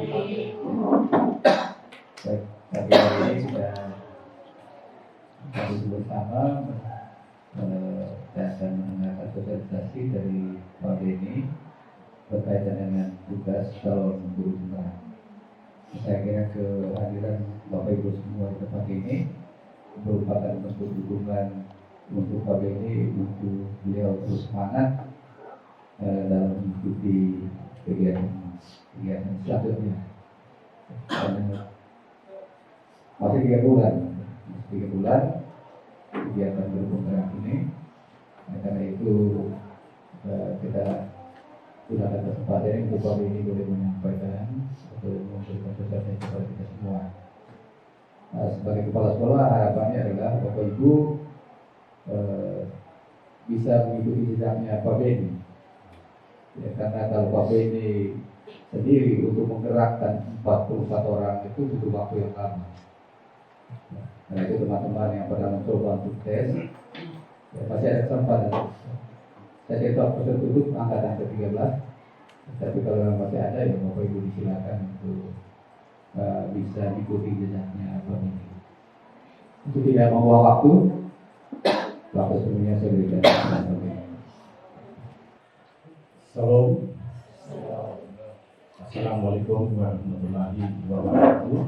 Baik, pagi hari ini sudah kami bersama saya akan mendengarkan sosialisasi dari Pak Beni berkaitan dengan tugas calon guru tunggal. Saya kira kehadiran Bapak Ibu semua di tempat ini merupakan bentuk dukungan untuk Pak Beni, untuk beliau terus semangat dalam mengikuti kegiatan selanjutnya. Masih 3 bulan kegiatan bergerak ini. Karena itu kita sudah ada kesempatan untuk Pak Beni boleh menyampaikan atau memberikan sosialisasi kepada kita semua. Sebagai kepala sekolah, harapannya adalah Bapak Ibu bisa mengikuti jejaknya Pak Beni. Ya, karena kalau Pak Beni sendiri untuk menggerakkan 44 orang itu butuh waktu yang lama. Karena itu teman-teman yang pernah mencoba untuk tes, ya pasti ada kesempatan. Saya cetak tertutup angkatan ke-13, tapi kalau masih ada ya Bapak Ibu disilakan untuk bisa ikuti jejaknya Pak Beni. Untuk tidak membuang waktu, waktu sebelumnya saya berikan Pak Beni. Salam. Assalamualaikum warahmatullahi wabarakatuh.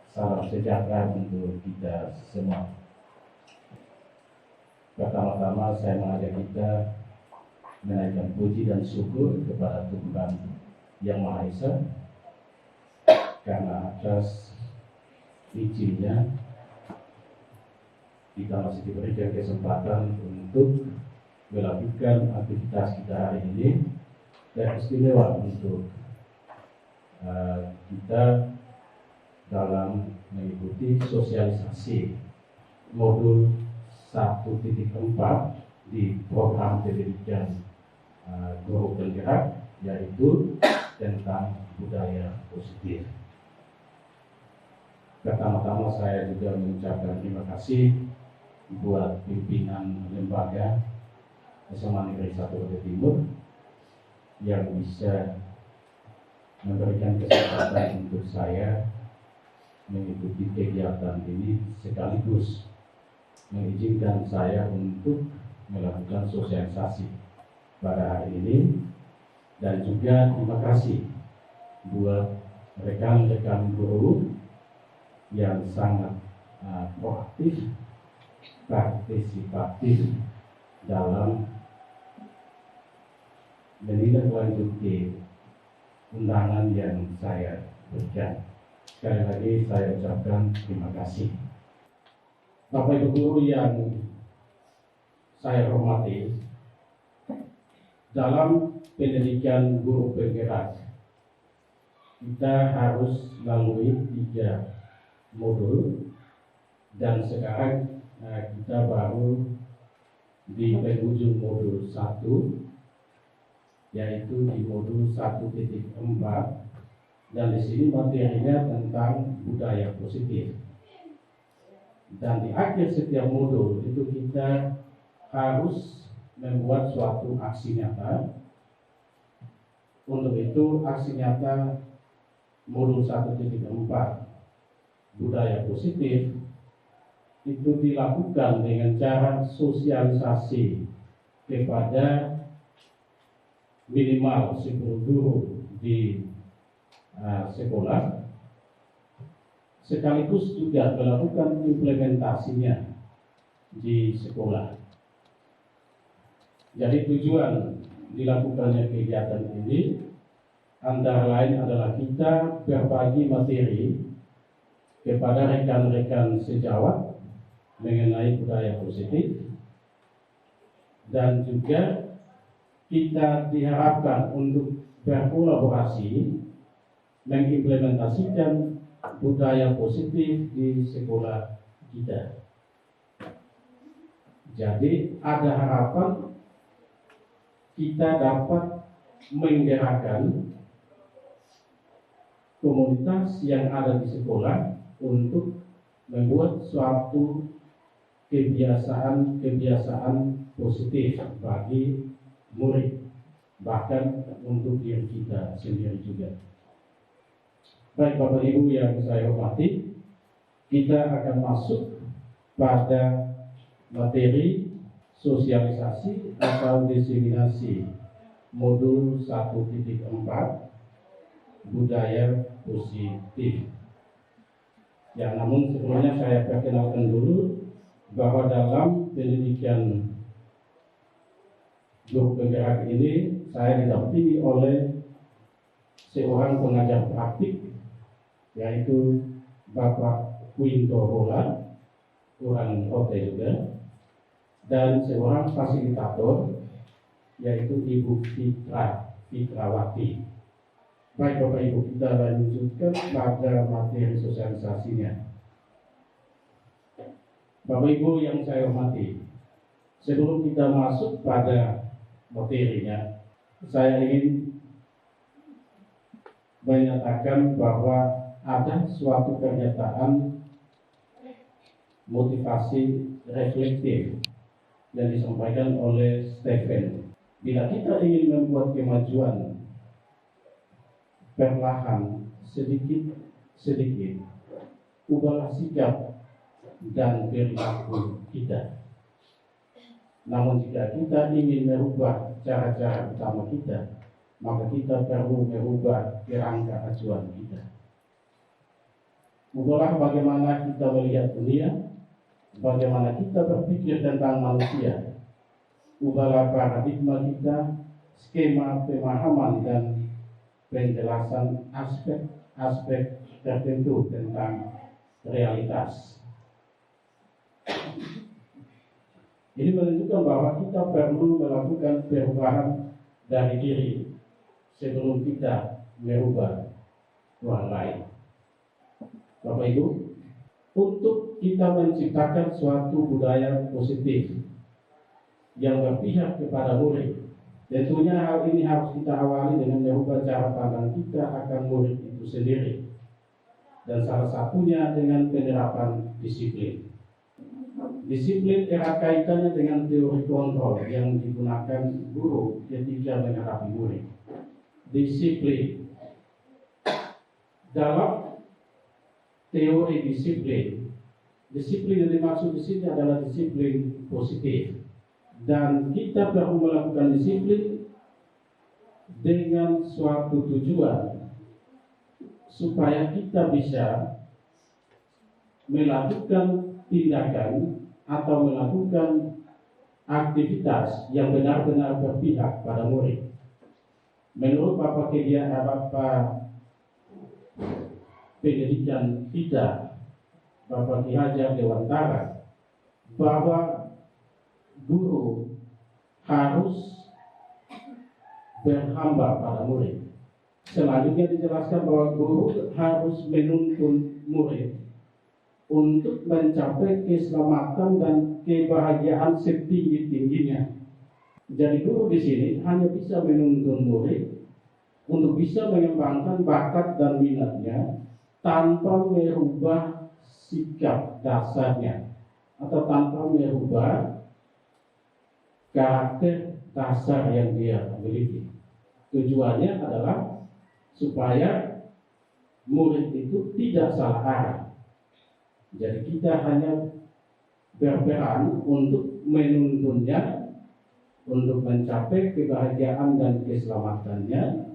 Salam sejahtera untuk kita semua. Pertama-tama saya mengajak kita menaikkan puji dan syukur kepada Tuhan Yang Maha Esa karena atas izinnya kita masih diberikan kesempatan untuk melakukan aktivitas kita hari ini, dan istimewa untuk kita dalam mengikuti sosialisasi modul 1.4 di program pendidikan guru penggerak, yaitu tentang budaya positif. Pertama-tama saya juga mengucapkan terima kasih buat pimpinan lembaga SMA Negeri 1 Brebes Timur yang bisa memberikan kesempatan untuk saya mengikuti kegiatan ini, sekaligus mengizinkan saya untuk melakukan sosialisasi pada hari ini. Dan juga terima kasih buat rekan-rekan guru yang sangat proaktif, partisipatif dalam menindaklanjuti undangan yang saya berikan. Sekali lagi saya ucapkan terima kasih. Bapak Ibu guru yang saya hormati, dalam pendidikan guru penggerak kita harus lalui 3 modul, dan sekarang kita baru di penghujung modul 1, yaitu di modul 1.4, dan di sini materinya tentang budaya positif. Dan di akhir setiap modul itu kita harus membuat suatu aksi nyata. Untuk itu aksi nyata modul 1.4 budaya positif itu dilakukan dengan cara sosialisasi kepada minimal 10 guru di sekolah, sekaligus juga melakukan implementasinya di sekolah. Jadi tujuan dilakukannya kegiatan ini antara lain adalah kita berbagi materi kepada rekan-rekan sejawat mengenai budaya positif, dan juga kita diharapkan untuk berkolaborasi mengimplementasikan budaya positif di sekolah kita. Jadi ada harapan kita dapat menggerakkan komunitas yang ada di sekolah untuk membuat suatu kebiasaan positif bagi murid, bahkan untuk diri kita sendiri juga. Baik Bapak Ibu yang saya hormati, kita akan masuk pada materi sosialisasi atau diseminasi modul 1.4 budaya positif. Ya, namun sebelumnya saya perkenalkan dulu bahwa dalam pendidikan guru penggerak ini saya didampingi oleh seorang pengajar praktik, yaitu Bapak Winto Roland, orang OT juga, dan seorang fasilitator, yaitu Ibu Fikrawati. Baik Bapak Ibu, kita lanjutkan pada materi sosialisasinya. Bapak Ibu yang saya hormati, sebelum kita masuk pada materinya, saya ingin menyatakan bahwa ada suatu pernyataan motivasi reflektif yang disampaikan oleh Stephen. Bila kita ingin membuat kemajuan perlahan, sedikit-sedikit, ubahlah sikap dan perilaku kita. Namun jika kita ingin merubah cara-cara utama kita, maka kita perlu merubah kerangka acuan kita. Ubahlah bagaimana kita melihat dunia, bagaimana kita berpikir tentang manusia. Ubahlah paradigma kita, skema pemahaman dan penjelasan aspek-aspek tertentu tentang realitas. Ini menunjukkan bahwa kita perlu melakukan perubahan dari diri sebelum kita merubah orang lain. Bapak Ibu, untuk kita menciptakan suatu budaya positif yang berpihak kepada murid, tentunya hal ini harus kita awali dengan merubah cara pandang kita akan murid itu sendiri, dan salah satunya dengan penerapan disiplin. Disiplin erat kaitannya dengan teori kontrol yang digunakan guru ketika menghadapi murid. Disiplin dalam teori disiplin yang dimaksud di sini adalah disiplin positif, dan kita perlu melakukan disiplin dengan suatu tujuan supaya kita bisa melakukan tindakan atau melakukan aktivitas yang benar-benar berpihak pada murid. Menurut Bapak pendidikan kita, Bapak Ki Hajar Dewantara, bahwa guru harus berhamba pada murid. Selanjutnya dijelaskan bahwa guru harus menuntun murid untuk mencapai keselamatan dan kebahagiaan setinggi-tingginya. Jadi guru di sini hanya bisa menuntun murid untuk bisa mengembangkan bakat dan minatnya tanpa merubah sikap dasarnya atau tanpa merubah karakter dasar yang dia miliki. Tujuannya adalah supaya murid itu tidak salah arah. Jadi kita hanya berperan untuk menuntunnya untuk mencapai kebahagiaan dan keselamatannya,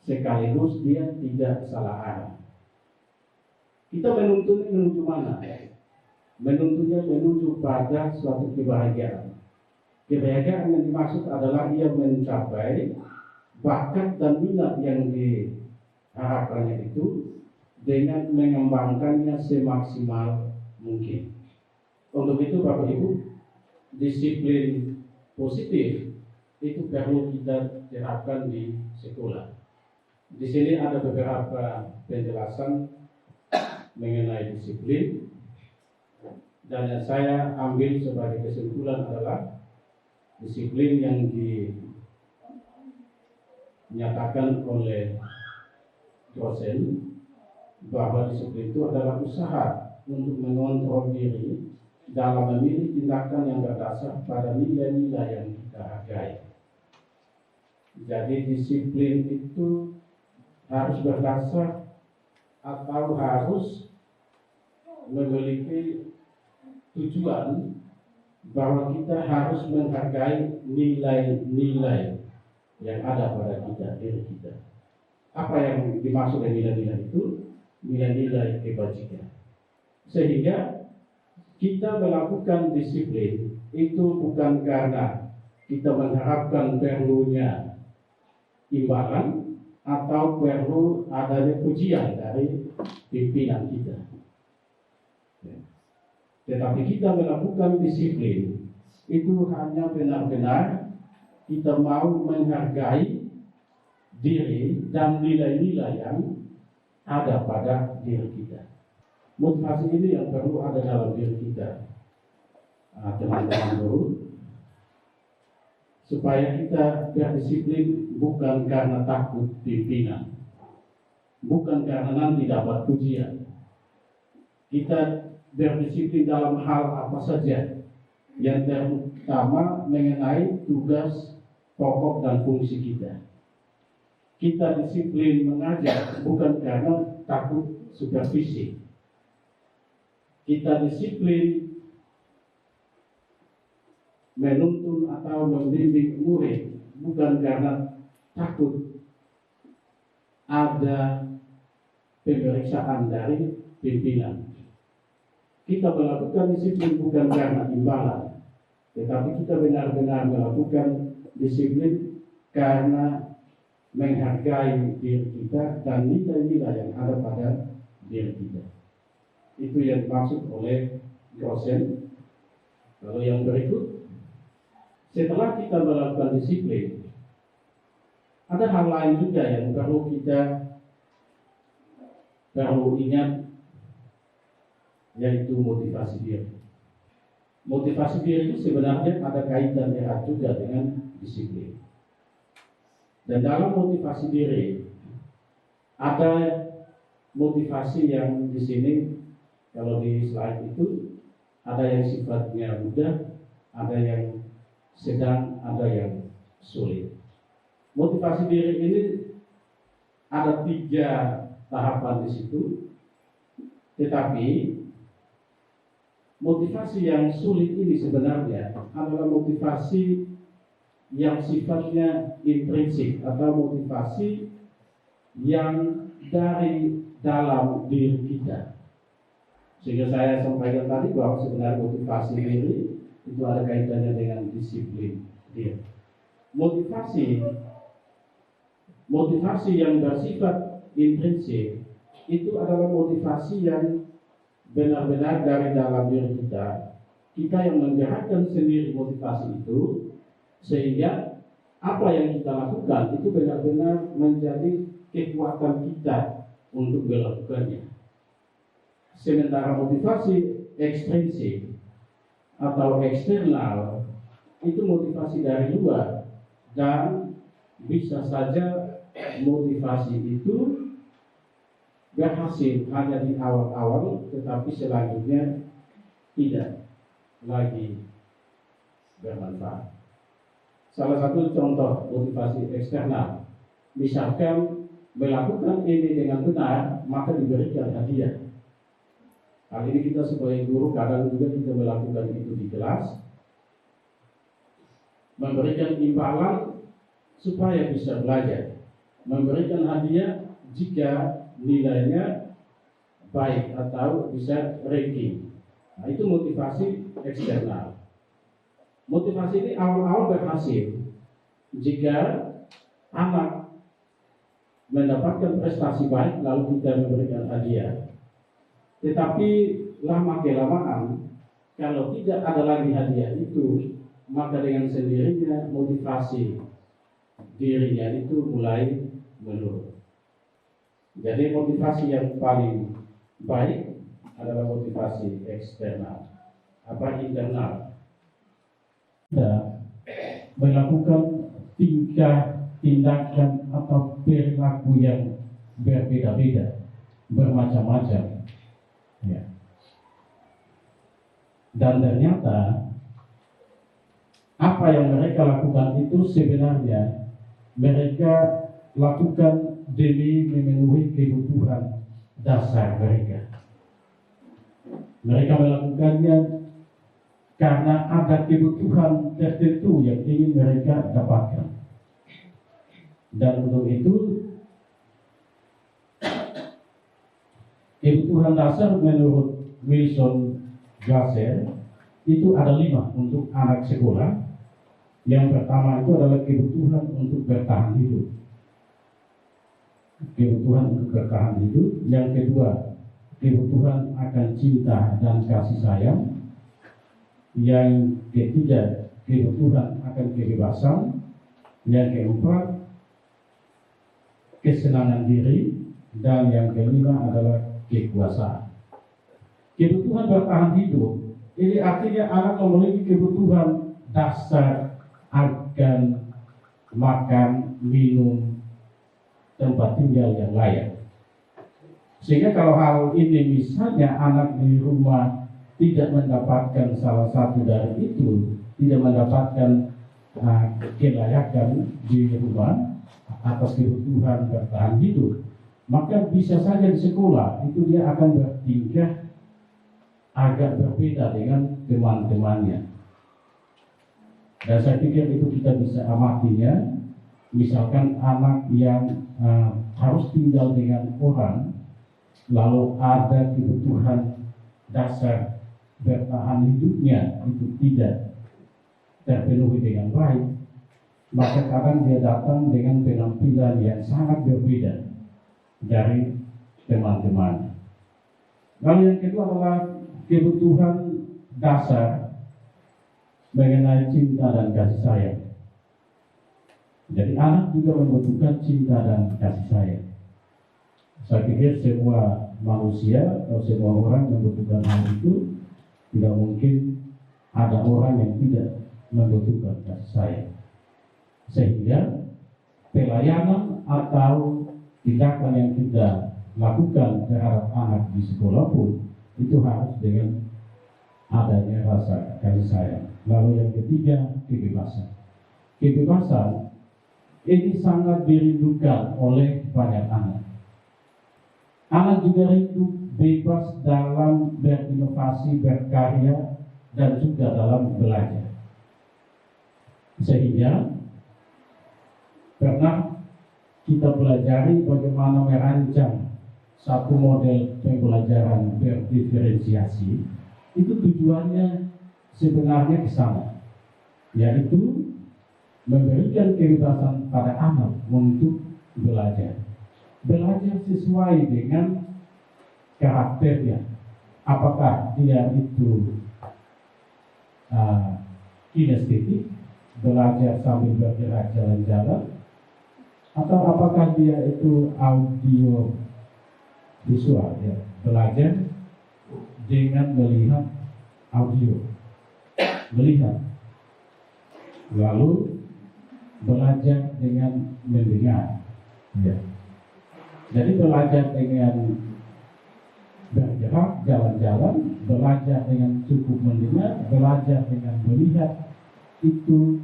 sekaligus dia tidak salah arah. Kita menuntunnya menuju mana? Menuntunnya menuju pada suatu kebahagiaan. Kebahagiaan yang dimaksud adalah ia mencapai bakat dan minat yang diharapkannya itu dengan mengembangkannya semaksimal mungkin. Untuk itu Bapak Ibu, disiplin positif itu perlu kita terapkan di sekolah. Di sini ada beberapa penjelasan mengenai disiplin, dan yang saya ambil sebagai kesimpulan adalah disiplin yang dinyatakan oleh dosen bahwa disiplin itu adalah usaha untuk mengontrol diri dalam memilih tindakan yang berdasar pada nilai-nilai yang kita hargai. Jadi disiplin itu harus berdasar atau harus memiliki tujuan bahwa kita harus menghargai nilai-nilai yang ada pada kita, diri kita. Apa yang dimaksud dengan nilai-nilai itu? Nilai-nilai kebajikan. Sehingga kita melakukan disiplin itu bukan karena kita mengharapkan perlunya imbalan atau perlu adanya pujian dari pimpinan kita. Tetapi kita melakukan disiplin itu hanya benar-benar kita mau menghargai diri dan nilai-nilai yang ada pada diri kita. Motivasi ini yang perlu ada dalam diri kita, teman-teman guru, supaya kita berdisiplin bukan karena takut pimpinan, bukan karena nanti dapat pujian. Kita berdisiplin dalam hal apa saja, yang terutama mengenai tugas pokok dan fungsi kita. Kita disiplin mengajar bukan karena takut supervisi. Kita disiplin menuntun atau membimbing murid bukan karena takut ada pemeriksaan dari pimpinan. Kita melakukan disiplin bukan karena imbalan, tetapi kita benar-benar melakukan disiplin karena menghargai diri kita dan nilai-nilai yang ada pada diri kita. Itu yang dimaksud oleh dosen. Lalu yang berikut, setelah kita melakukan disiplin, ada hal lain juga yang perlu kita ingat, yaitu motivasi diri. Motivasi diri itu sebenarnya ada kaitan erat juga dengan disiplin. Dan dalam motivasi diri ada motivasi yang di sini, kalau di slide itu ada yang sifatnya mudah, ada yang sedang, ada yang sulit. Motivasi diri ini ada 3 tahapan di situ, tetapi motivasi yang sulit ini sebenarnya adalah motivasi yang sifatnya intrinsik atau motivasi yang dari dalam diri kita. Sehingga saya sampaikan tadi bahwa sebenarnya motivasi diri itu ada kaitannya dengan disiplin diri. Motivasi yang bersifat intrinsik itu adalah motivasi yang benar-benar dari dalam diri kita. Kita yang menggerakkan sendiri motivasi itu, sehingga apa yang kita lakukan itu benar-benar menjadi kekuatan kita untuk melakukannya. Sementara motivasi ekstrinsik atau eksternal itu motivasi dari luar, dan bisa saja motivasi itu berhasil hanya di awal-awal, tetapi selanjutnya tidak lagi bermanfaat. Salah satu contoh motivasi eksternal, misalkan melakukan ini dengan benar, maka diberikan hadiah. Hal ini kita sebagai guru kadang juga kita melakukan itu di kelas, memberikan imbalan supaya bisa belajar, memberikan hadiah jika nilainya baik atau bisa ranking. Nah, itu motivasi eksternal. Motivasi ini awal-awal berhasil jika anak mendapatkan prestasi baik lalu kita memberikan hadiah. Tetapi lama-kelamaan kalau tidak ada lagi hadiah itu, maka dengan sendirinya motivasi dirinya itu mulai menurun. Jadi motivasi yang paling baik adalah motivasi eksternal. Apa internal? Kita melakukan tindakan atau perilaku yang berbeda-beda, bermacam-macam. Ya. Dan ternyata apa yang mereka lakukan itu sebenarnya mereka lakukan demi memenuhi kebutuhan dasar mereka. Mereka melakukannya karena ada kebutuhan tertentu yang ingin mereka dapatkan. Dan untuk itu kebutuhan dasar menurut Wilson Glasser itu ada 5 untuk anak sekolah. Yang pertama itu adalah kebutuhan untuk bertahan hidup. Kebutuhan untuk bertahan hidup. Yang kedua, kebutuhan akan cinta dan kasih sayang. Yang ketiga, kebutuhan akan kebebasan. Yang keempat, kesenangan diri. Dan yang kelima adalah kekuasaan. Kebutuhan bertahan hidup ini artinya anak memiliki kebutuhan dasar akan makan, minum, tempat tinggal yang layak. Sehingga kalau hal ini misalnya anak di rumah tidak mendapatkan salah satu dari itu, tidak mendapatkan kelayakan di rumah atas kebutuhan bertahan hidup, maka bisa saja di sekolah itu dia akan bertingkah agak berbeda dengan teman-temannya. Dan saya pikir itu kita bisa amatinya. Misalkan anak yang harus tinggal dengan orang, lalu ada kebutuhan dasar bertahan hidupnya itu tidak terpenuhi dengan baik, maka kadang dia datang dengan penampilan yang sangat berbeda dari teman-teman. Lalu yang kedua adalah kebutuhan dasar mengenai cinta dan kasih sayang. Jadi anak juga membutuhkan cinta dan kasih sayang. Saya pikir semua manusia atau semua orang membutuhkan hal itu. Tidak mungkin ada orang yang tidak membutuhkan kasih sayang. Sehingga pelayanan atau tindakan yang kita lakukan terhadap anak di sekolah pun itu harus dengan adanya rasa kasih sayang. Lalu yang ketiga, kebebasan. Kebebasan ini sangat dirindukan oleh banyak anak. Anak juga rindu bebas dalam berinovasi, berkarya, dan juga dalam belajar. Sehingga pernah kita pelajari bagaimana merancang satu model pembelajaran berdiferensiasi. Itu tujuannya sebenarnya ke sana, yaitu memberikan kebebasan pada anak untuk belajar sesuai dengan karakternya. Apakah dia itu kinestetik, belajar sambil bergerak jalan-jalan, atau apakah dia itu audio visual, ya, belajar dengan melihat audio, melihat, lalu belajar dengan mendengar, ya. Jadi belajar dengan bergerak, jalan-jalan, belajar dengan cukup mendengar, belajar dengan melihat, itu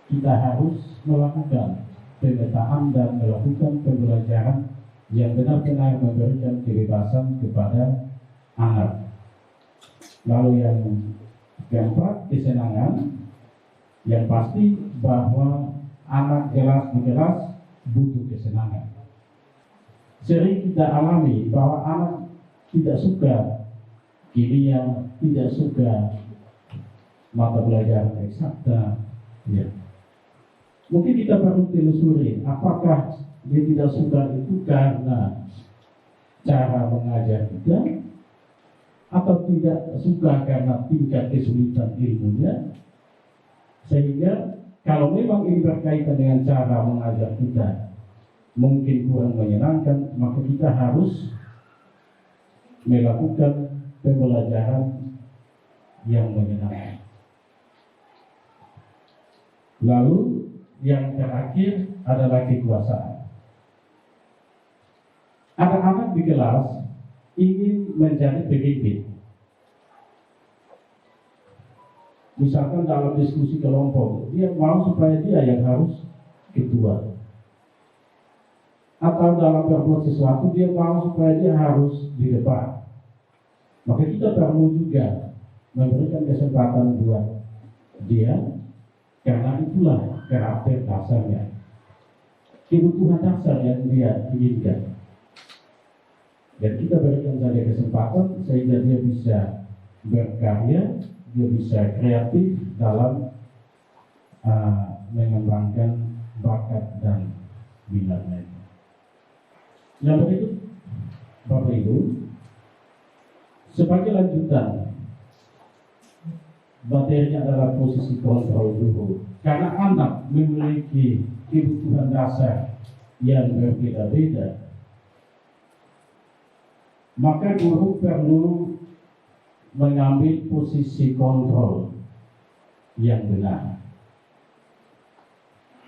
kita harus melakukan pemetaan dan melakukan pembelajaran yang benar-benar memberikan kebebasan kepada anak. Lalu yang keempat, kesenangan. Yang pasti bahwa anak kelas di kelas butuh kesenangan. Sering kita alami bahwa anak tidak suka kimia, tidak suka mata pelajaran eksakta, ya. Mungkin kita perlu telusuri apakah dia tidak suka itu karena cara mengajar kita, atau tidak suka karena tingkat kesulitan ilmunya. Sehingga kalau memang ini berkaitan dengan cara mengajar kita mungkin kurang menyenangkan, maka kita harus melakukan pembelajaran yang menyenangkan. Lalu yang terakhir adalah kekuasaan. Anak-anak di kelas ingin menjadi pemimpin. Misalkan dalam diskusi kelompok, dia mau supaya dia yang harus ketua. Atau dalam berbuat sesuatu, dia mau supaya dia harus di depan. Maka kita perlu juga memberikan kesempatan buat dia, karena itulah karakter dasarnya, kebutuhan dasar yang dia inginkan. Dan kita berikan saja kesempatan sehingga dia bisa berkarya, dia bisa kreatif dalam mengembangkan bakat dan minatnya. Yang berikut, Bapak Ibu, sebagai lanjutan, materinya adalah posisi kontrol guru. Karena anak memiliki kebutuhan dasar yang berbeda-beda, maka guru perlu mengambil posisi kontrol yang benar.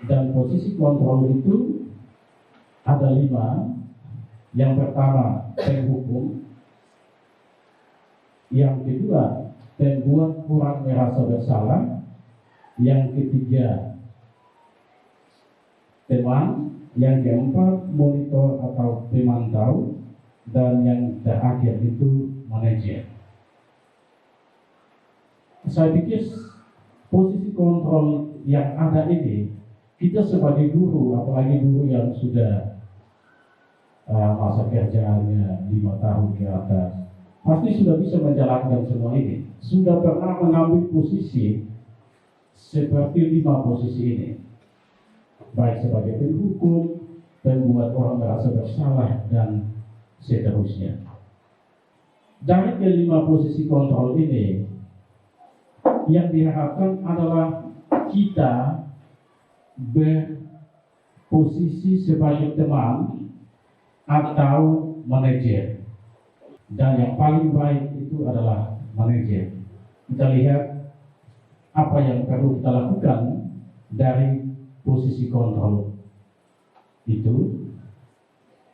Dan posisi kontrol itu ada 5. Yang pertama, penghukum. Yang kedua, membuat orang merasa bersalah. Yang ketiga, teman. Yang keempat, monitor atau pemantau. Dan yang terakhir itu manajer. Saya pikir posisi kontrol yang ada ini, kita sebagai guru, apalagi guru yang sudah masa kerjanya 5 tahun ke atas, pasti sudah bisa menjalankan semua ini. Sudah pernah mengambil posisi seperti 5 posisi ini, baik sebagai penghukum, membuat orang merasa bersalah, dan seterusnya. Dari ke-5 posisi kontrol ini, yang diharapkan adalah kita berposisi sebagai teman atau manajer. Dan yang paling baik itu adalah manajer. Kita lihat apa yang perlu kita lakukan dari posisi kontrol itu.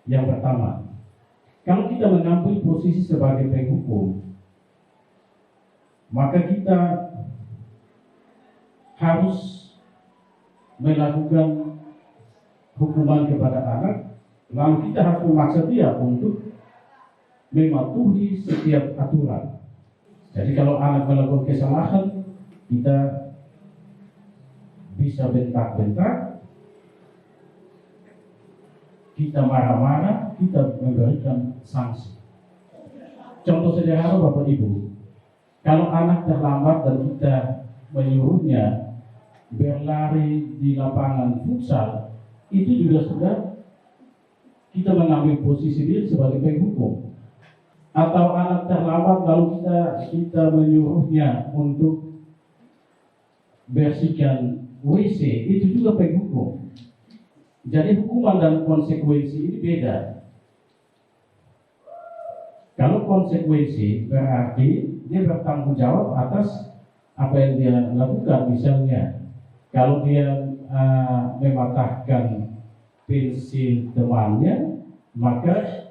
Yang pertama, kalau kita mengambil posisi sebagai penghukum, maka kita harus melakukan hukuman kepada anak, lalu kita harus memaksa dia untuk mematuhi setiap aturan. Jadi kalau anak melakukan kesalahan, kita bisa bentak-bentak, kita marah-marah, kita memberikan sanksi. Contoh sederhana Bapak Ibu, kalau anak terlambat dan kita menyuruhnya berlari di lapangan futsal, itu juga sudah kita mengambil posisi dia sebagai penghukum. Atau anak terlambat lalu kita menyuruhnya untuk bersihkan WC, itu juga penghukum. Jadi hukuman dan konsekuensi ini beda. Kalau konsekuensi berarti dia bertanggung jawab atas apa yang dia lakukan. Misalnya kalau dia mematahkan pensil temannya, maka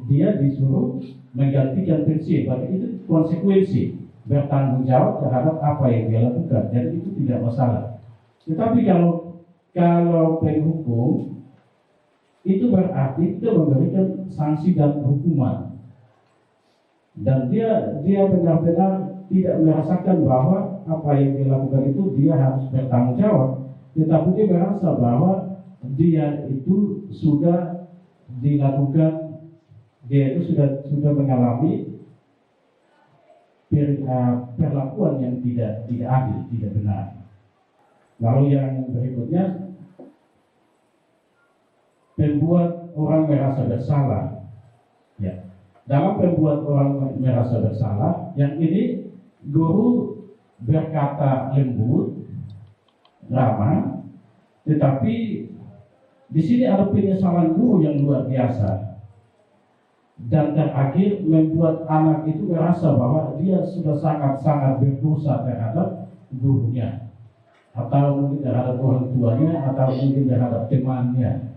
dia disuruh menggantikan pensil. Berarti itu konsekuensi, bertanggung jawab terhadap apa yang dia lakukan. Jadi itu tidak masalah. Tetapi kalau penghukum, itu berarti kita memberikan sanksi dan hukuman. Dan dia benar-benar tidak merasakan bahwa apa yang dilakukan itu dia harus bertanggung jawab, tetapi dia merasa bahwa dia itu sudah dilakukan, dia itu sudah mengalami perlakuan yang tidak adil, tidak benar. Lalu yang berikutnya, membuat orang merasa bersalah. Ya. Dalam membuat orang merasa bersalah, yang ini guru berkata lembut, ramah, tetapi di sini ada penyesalan guru yang luar biasa. Dan terakhir membuat anak itu merasa bahwa dia sudah sangat-sangat berdosa terhadap gurunya, atau mungkin terhadap orang tuanya, atau mungkin terhadap temannya.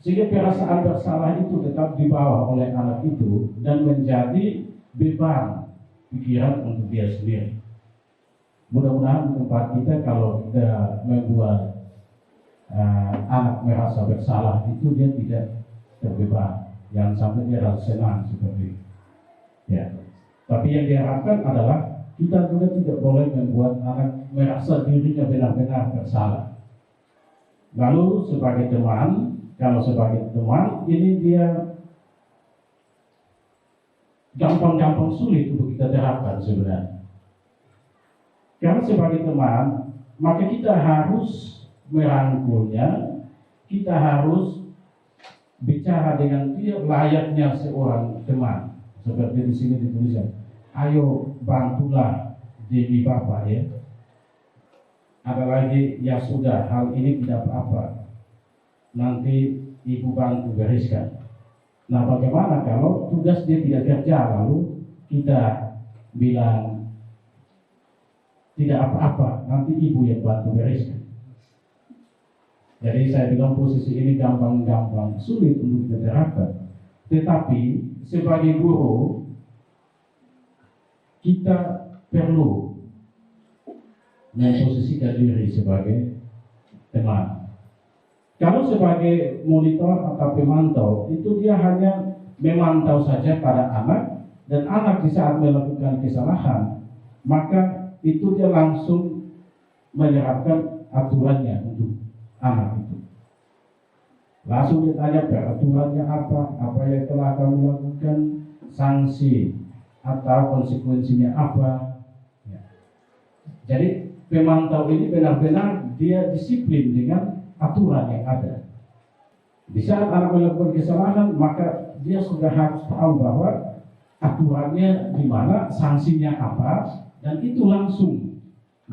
Sehingga perasaan bersalah itu tetap dibawa oleh anak itu dan menjadi beban pikiran untuk dia sendiri. Mudah-mudahan di tempat kita kalau kita membuat anak merasa bersalah itu dia tidak terbeban, jangan sampai dia rasa senang seperti itu. Ya. Tapi yang diharapkan adalah kita juga tidak boleh membuat anak merasa dirinya benar-benar bersalah. Lalu sebagai teman, kalau sebagai teman ini dia gampang-gampang sulit untuk kita terapkan sebenarnya. Karena sebagai teman, maka kita harus merangkulnya, kita harus bicara dengan dia layaknya seorang teman. Seperti di sini dituliskan, ayo bantulah diri Bapak ya. Ada lagi, ya sudah, hal ini tidak apa-apa, nanti Ibu bantu bereskan. Nah, bagaimana kalau tugas dia tidak kerja, lalu kita bilang tidak apa-apa, nanti Ibu yang bantu bereskan. Jadi saya bilang posisi ini gampang-gampang sulit untuk kita terapkan. Tetapi sebagai guru kita perlu memposisikan diri sebagai teman. Kalau sebagai monitor atau pemantau itu dia hanya memantau saja pada anak, dan anak di saat melakukan kesalahan maka itu dia langsung menerapkan aturannya untuk anak itu. Langsung ditanya peraturannya apa yang telah kamu lakukan, sanksi atau konsekuensinya apa. Ya. Jadi pemantau ini benar-benar dia disiplin dengan aturan yang ada. Di saat anak melakukan kesalahan, maka dia sudah harus tahu bahwa aturannya di mana, sanksinya apa, dan itu langsung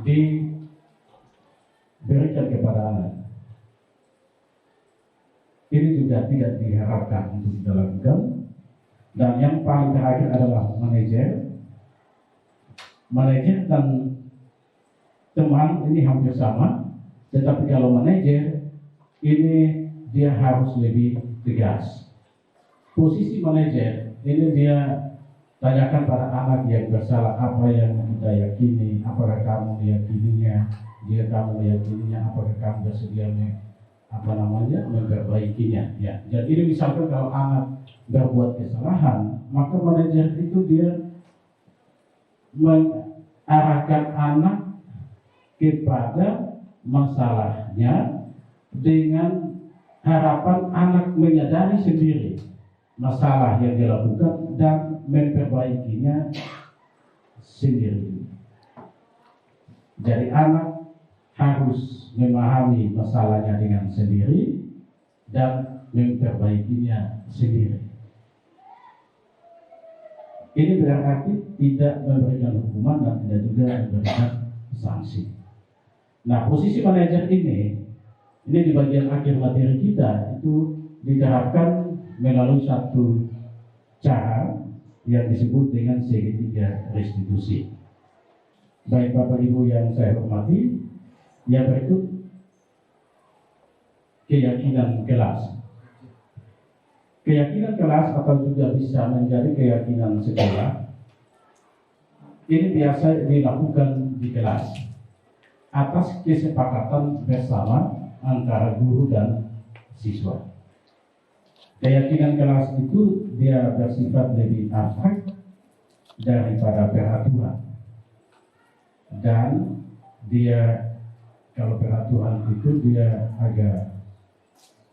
diberikan kepada anak. Ini juga tidak diharapkan untuk kita lakukan. Dan yang paling terakhir adalah manajer. Manajer dan teman ini hampir sama, tetapi kalau manajer ini dia harus lebih tegas. Posisi manajer ini dia tanyakan pada anak yang bersalah apa yang kita yakini, apakah kamu meyakininya, jika kamu meyakininya apakah kamu bersedia memperbaikinya. Ya. Jadi ini misalkan kalau anak berbuat kesalahan, maka manajer itu dia mengarahkan anak kepada masalahnya dengan harapan anak menyadari sendiri masalah yang dilakukan dan memperbaikinya sendiri. Jadi anak harus memahami masalahnya dengan sendiri dan memperbaikinya sendiri. Ini berarti tidak memberikan hukuman dan tidak juga memberikan sanksi. Nah, posisi manajer ini di bagian akhir materi kita itu diterapkan melalui satu cara yang disebut dengan segitiga restitusi. Baik Bapak Ibu yang saya hormati, yang berikut keyakinan kelas. Keyakinan kelas atau juga bisa menjadi keyakinan sekolah ini biasa dilakukan di kelas atas kesepakatan bersama antara guru dan siswa. Keyakinan kelas itu dia bersifat lebih abstrak daripada peraturan, dan dia kalau peraturan itu dia agak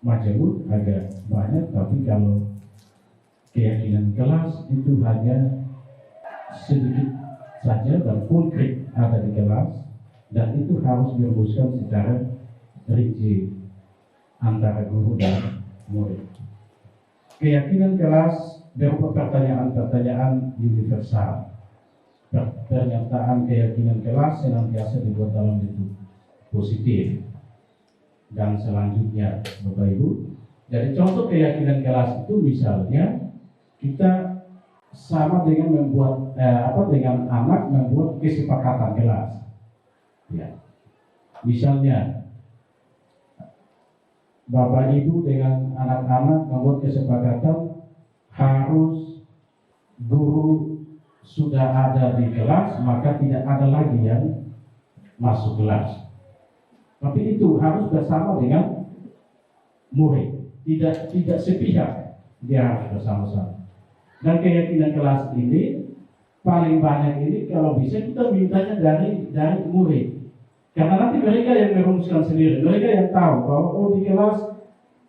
majemuk, agak banyak, tapi kalau keyakinan kelas itu hanya sedikit saja dan konkret ada di kelas, dan itu harus dirumuskan secara rinci antara guru dan murid. Keyakinan kelas berupa pertanyaan-pertanyaan universal. Pernyataan keyakinan kelas senantiasa dibuat dalam bentuk positif. Dan selanjutnya, Bapak Ibu, jadi contoh keyakinan kelas itu misalnya kita sama dengan membuat dengan anak membuat kesepakatan kelas. Ya. Misalnya Bapak Ibu dengan anak-anak membuat kesepakatan harus guru sudah ada di kelas, maka tidak ada lagi yang masuk kelas. Tapi itu harus bersama dengan murid, tidak sepihak, dia harus bersama-sama. Dan keyakinan kelas ini paling banyak ini kalau bisa kita mintanya dari murid. Karena nanti mereka yang merumuskan sendiri, mereka yang tahu bahwa di kelas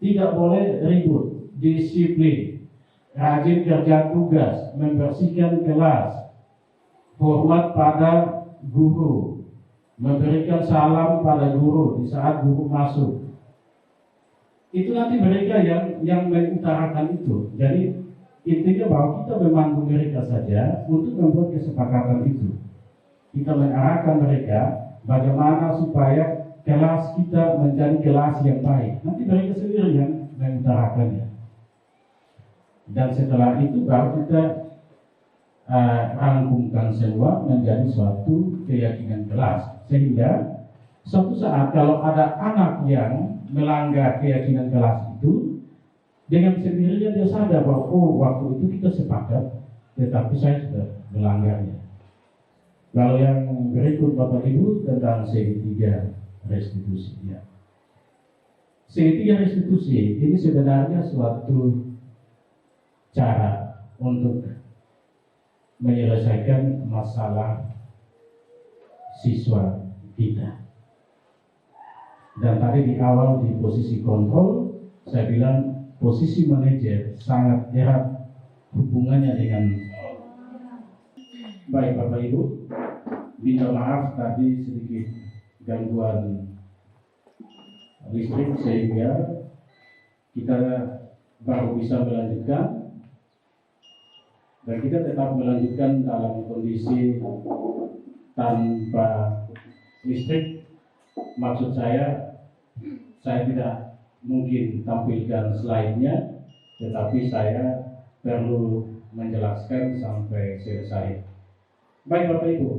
tidak boleh ribut, disiplin, rajin kerja tugas, membersihkan kelas, hormat pada guru, memberikan salam pada guru di saat guru masuk. Itu nanti mereka yang mengutarakan itu. Jadi intinya bahwa kita memandu mereka saja untuk membuat kesepakatan itu. Kita mengarahkan mereka bagaimana supaya kelas kita menjadi kelas yang baik. Nanti mereka sendiri yang mengutarakannya. Dan setelah itu baru kita rangkumkan semua menjadi suatu keyakinan kelas. Sehingga suatu saat kalau ada anak yang melanggar keyakinan kelas itu, dengan sendirinya dia sadar bahwa waktu itu kita sepakat, tetapi saya sudah melanggarnya. Lalu yang berikut Bapak Ibu tentang segitiga restitusi. Ya. Segitiga restitusi ini sebenarnya suatu cara untuk menyelesaikan masalah siswa kita. Dan tadi di awal di posisi kontrol saya bilang posisi manajer sangat erat hubungannya dengan. Baik Bapak Ibu, minta maaf tadi sedikit gangguan listrik sehingga kita baru bisa melanjutkan, dan kita tetap melanjutkan dalam kondisi tanpa listrik. Maksud saya tidak mungkin tampilkan slide-nya, tetapi saya perlu menjelaskan sampai selesai. Baik Bapak Ibu,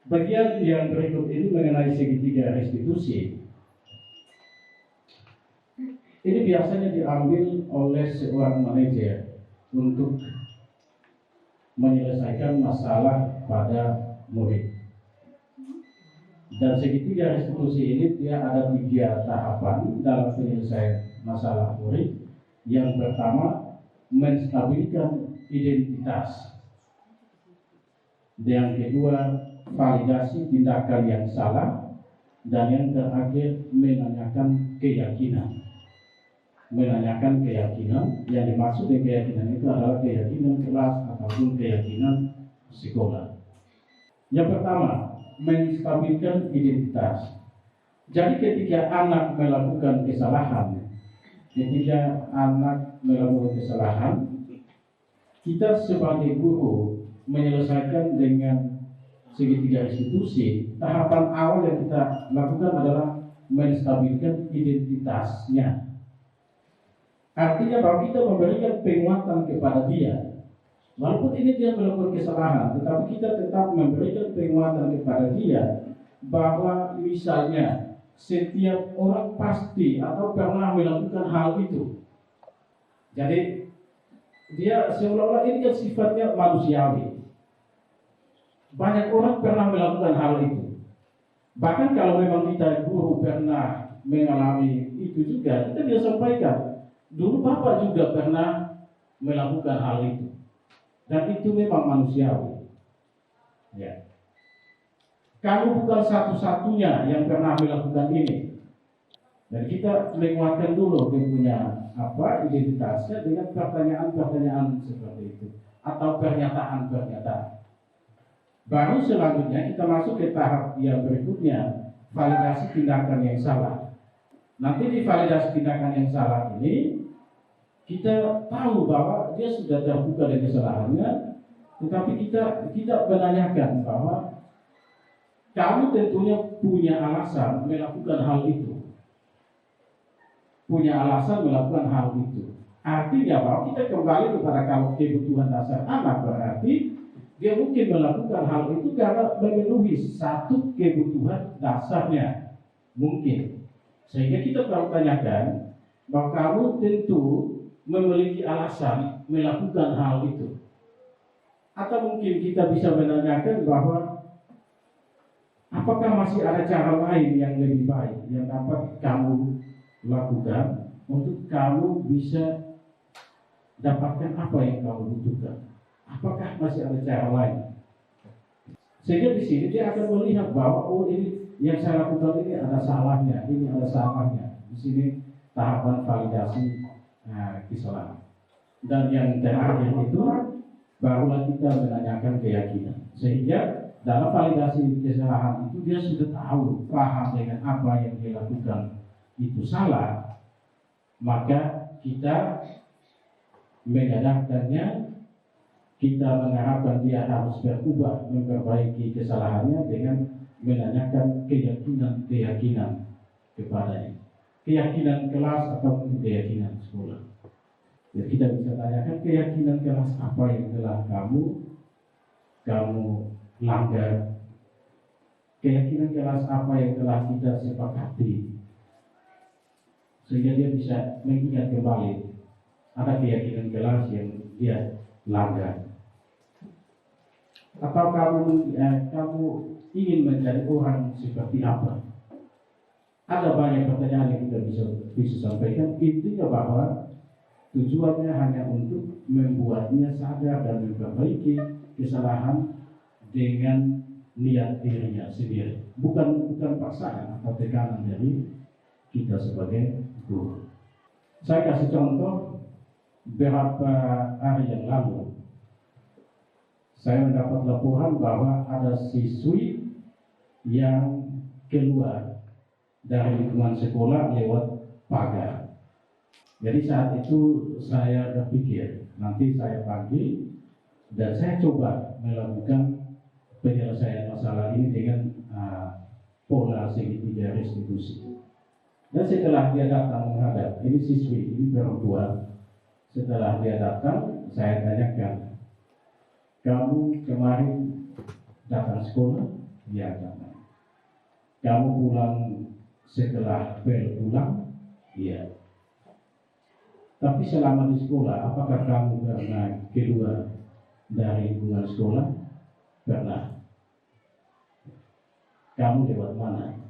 bagian yang berikut ini mengenai segitiga restitusi. Ini biasanya diambil oleh seorang manajer untuk menyelesaikan masalah pada murid. Dan segitiga restitusi ini dia ada 3 tahapan dalam penyelesaian masalah murid. Yang pertama, menstabilkan identitas. Yang kedua, validasi tindakan yang salah. Dan yang terakhir, menanyakan keyakinan. Menanyakan keyakinan, yang dimaksud dengan keyakinan itu adalah keyakinan kelas ataupun keyakinan sekolah. Yang pertama, menstabilkan identitas. Jadi ketika anak melakukan kesalahan, kita sebagai guru menyelesaikan dengan segitiga restitusi. Tahapan awal yang kita lakukan adalah menstabilkan identitasnya. Artinya bahwa kita memberikan penguatan kepada dia. Walaupun ini dia melakukan kesalahan, tetapi kita tetap memberikan penguatan kepada dia bahwa misalnya setiap orang pasti atau pernah melakukan hal itu. Jadi dia seolah-olah ini kan sifatnya manusiawi. Banyak orang pernah melakukan hal itu. Bahkan kalau memang kita guru pernah mengalami itu juga, kita bisa sampaikan, dulu Bapak juga pernah melakukan hal itu. Dan itu memang manusiawi. Ya. Kamu bukan satu-satunya yang pernah melakukan ini. Dan kita menguatkan dulu dia punya identitasnya dengan pertanyaan-pertanyaan seperti itu atau pernyataan-pernyataan. Baru selanjutnya kita masuk ke tahap yang berikutnya, validasi tindakan yang salah. Nanti di validasi tindakan yang salah ini kita tahu bahwa dia sudah terbuka dari kesalahannya, tetapi kita menanyakan bahwa kamu tentunya punya alasan melakukan hal itu. Punya alasan melakukan hal itu. Artinya bahwa kita kembali kepada kalau kebutuhan dasar anak, berarti dia mungkin melakukan hal itu karena memenuhi satu kebutuhan dasarnya. Mungkin. Sehingga kita perlu tanyakan bahwa kamu tentu memiliki alasan melakukan hal itu. Atau mungkin kita bisa menanyakan bahwa Apakah masih ada cara lain yang lebih baik yang dapat kamu lakukan untuk kamu bisa dapatkan apa yang kamu butuhkan? Apakah masih ada cara lain? Sehingga di sini dia akan melihat bahwa oh ini yang saya lakukan ini ada salahnya, ini ada salahnya. Di sini tahapan validasi kesalahan. Dan yang terakhir itu barulah kita menanyakan keyakinan. Sehingga dalam validasi kesalahan itu dia sudah tahu, paham dengan apa yang dia lakukan itu salah, maka kita menyadarkannya, kita mengharapkan dia harus berubah, memperbaiki kesalahannya dengan menanyakan keyakinan kepadanya. Keyakinan kelas atau keyakinan sekolah. Ya, kita bisa tanyakan keyakinan kelas apa yang telah kamu langgar. Keyakinan kelas apa yang telah kita sepakati. Sehingga dia bisa mengingat kembali ada keyakinan kelas yang dia langgar. Atau kamu ingin menjadi orang seperti apa? Ada banyak pertanyaan yang kita bisa sampaikan. Intinya bahwa tujuannya hanya untuk membuatnya sadar dan memperbaiki kesalahan dengan niat dirinya sendiri. Bukan paksaan atau tekanan dari kita sebagai guru. Saya kasih contoh beberapa hari yang lalu. Saya mendapat laporan bahwa ada siswi yang keluar dari lingkungan sekolah lewat pagar. Jadi saat itu saya berpikir, nanti saya panggil dan saya coba melakukan penyelesaian masalah ini dengan pola segitiga restitusi. Dan setelah dia datang menghadap, ini siswi, ini perempuan. Setelah dia datang, saya tanyakan, kamu kemarin datang sekolah? Ya, datang. Kamu pulang setelah bel pulang? Iya. Tapi selama di sekolah, apakah kamu pernah keluar dari lingkungan sekolah? Pernah. Kamu lewat mana?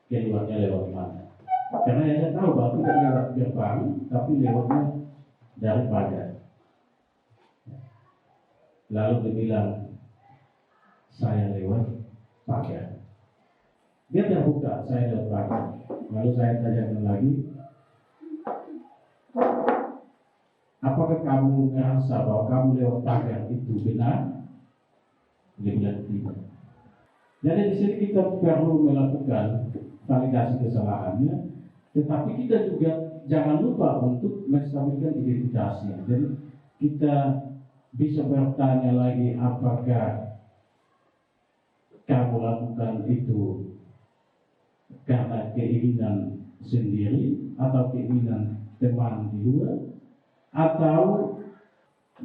Keluarnya lewat mana? Karena yang saya tahu bahwa tidak lewat gerbang, tapi lewatnya dari pagar. Lalu dia bilang, saya lewat pagar. Dia terbuka, saya lewat pagar. Lalu saya tanyakan lagi, apakah kamu merasa bahwa kamu lewat pagar itu benar? Dia bilang tidak. Jadi di sini kita perlu melakukan validasi kesalahannya, tetapi kita juga jangan lupa untuk menstabilkan identitasnya. Jadi kita bisa bertanya lagi, apakah kamu lakukan itu karena keinginan sendiri atau keinginan teman di luar, atau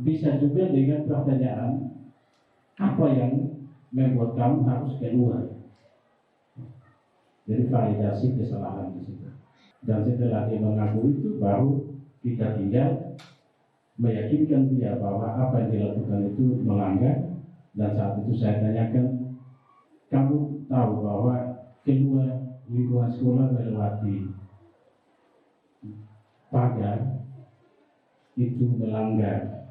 bisa juga dengan pertanyaan apa yang membuat kamu harus keluar. Jadi validasi kesalahan di situ. Dan setelah dia mengaku itu, baru kita tinggal meyakinkan dia bahwa apa yang dilakukan itu melanggar. Dan saat itu saya tanyakan, kamu tahu bahwa keluar lingkungan sekolah melewati pagar itu melanggar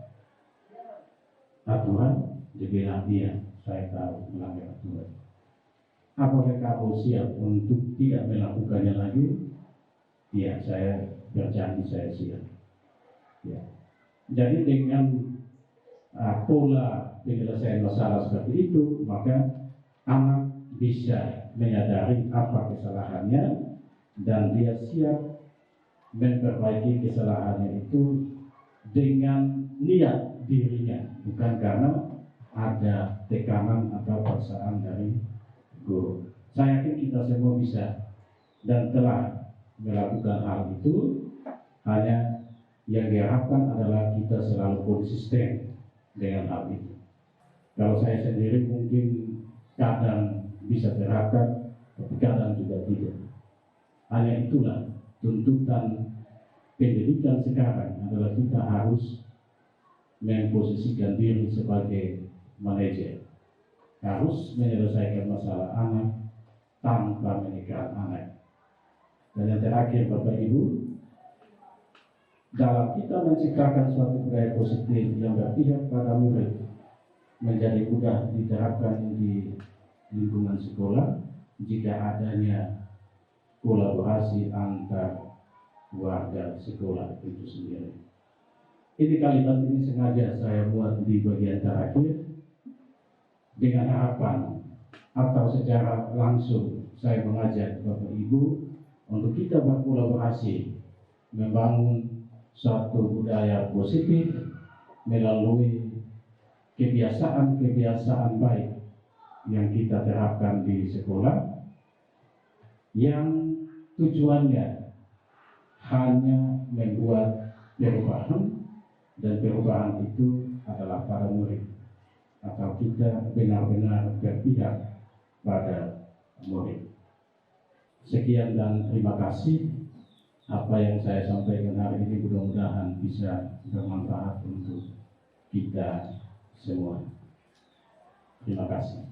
aturan? Dia bilang iya, saya tahu melanggar aturan. Apakah kamu siap untuk tidak melakukannya lagi? Ya, saya berjanji saya siap. Ya. Jadi dengan pola penyelesaian masalah seperti itu, maka anak bisa menyadari apa kesalahannya dan dia siap memperbaiki kesalahannya itu dengan niat dirinya, bukan karena ada tekanan atau paksaan dari guru. Saya yakin kita semua bisa dan telah melakukan hal itu. Hanya yang diharapkan adalah kita selalu konsisten dengan hal itu. Kalau saya sendiri mungkin kadang bisa terapkan, tapi kadang juga tidak. Hanya itulah tuntutan pendidikan sekarang adalah kita harus memposisikan diri sebagai manajer. harus menyelesaikan masalah anak tanpa menikah anak. Dan yang terakhir Bapak Ibu, dalam kita menciptakan suatu budaya positif yang berpihak pada murid menjadi mudah diterapkan di lingkungan sekolah jika adanya kolaborasi antar warga sekolah itu sendiri. Ini kalimat ini sengaja saya buat di bagian terakhir dengan harapan atau secara langsung saya mengajak Bapak Ibu untuk kita berkolaborasi membangun suatu budaya positif melalui kebiasaan-kebiasaan baik yang kita terapkan di sekolah, yang tujuannya hanya membuat perubahan, dan perubahan itu adalah para murid, atau kita benar-benar berpihak pada murid. Sekian dan terima kasih. Apa yang saya sampaikan hari ini mudah-mudahan bisa bermanfaat untuk kita semua. Terima kasih.